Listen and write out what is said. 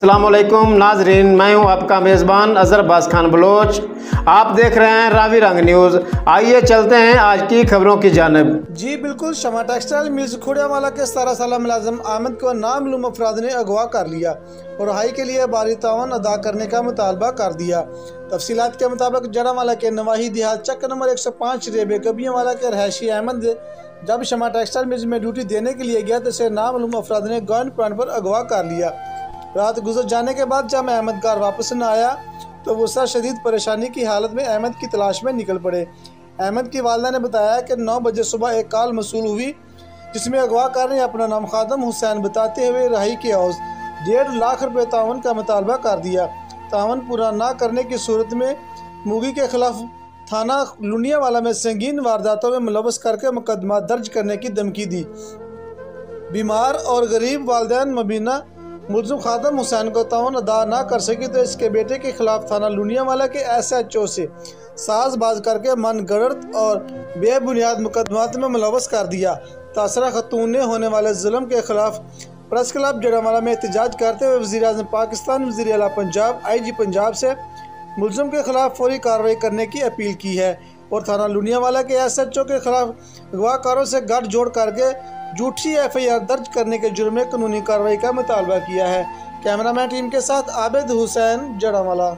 अस्सलामुअलैकुम नाजरीन, मैं हूं आपका मेज़बान अज़हर अब्बास खान बलोच। आप देख रहे हैं रावी रंग न्यूज़। आइए चलते हैं आज की खबरों की जानिब। जी बिल्कुल, शमा टेक्सटाइल मिल्स खुड़ियावाला के 17 साल मुलाजिम आमद को नामालूम अफराद ने अगवा कर लिया और रिहाई के लिए बारी तावन अदा करने का मुतालबा कर दिया। तफसीलात के मुताबिक जड़ावाला के नवाही देहात चक नंबर 105 रेबे कबियावाला के रहायशी अहमद जब शमा टेक्सटाइल मिल्स में ड्यूटी देने के लिए गया तो इसे नामालूम अफराद ने गन पॉइंट पर अगवा कर लिया। रात गुजर जाने के बाद जब अहमद घर वापस न आया तो वुसा शदीद परेशानी की हालत में अहमद की तलाश में निकल पड़े। अहमद की वालदा ने बताया कि 9 बजे सुबह एक कॉल मसूल हुई जिसमें अगवाकार ने अपना नाम खादम हुसैन बताते हुए रिहाई के औज 1.5 लाख रुपये तावन का मुतालबा कर दिया। तावन पूरा ना करने की सूरत में मुगी के खिलाफ थाना लुनियावाला में संगीन वारदातों में मुलवस करके मुकदमा दर्ज करने की धमकी दी। बीमार और गरीब वालदैन मबीना मुलजिम खादम हुसैन को तावन अदा ना कर सकी तो इसके बेटे के खिलाफ थाना लुनियावाला के SHO से साजबाज करके मन गढ़ और बेबुनियाद मुकदमात में मुलवस कर दिया। तासरा खतून ने होने वाले जुल्म के खिलाफ प्रेस क्लब जड़ावाला में एहतजाज करते हुए वज़ीर आज़म पाकिस्तान, वज़ीर आला पंजाब, IG पंजाब से मुलजिम के खिलाफ फौरी कार्रवाई करने की अपील की है और थाना लुनियावाला के SHO के खिलाफ अगवाकारों से गठ जोड़ करके झूठी FIR दर्ज करने के जुर्म में कानूनी कार्रवाई का मुतालबा किया है। कैमरामैन टीम के साथ आबिद हुसैन, जड़ावाला।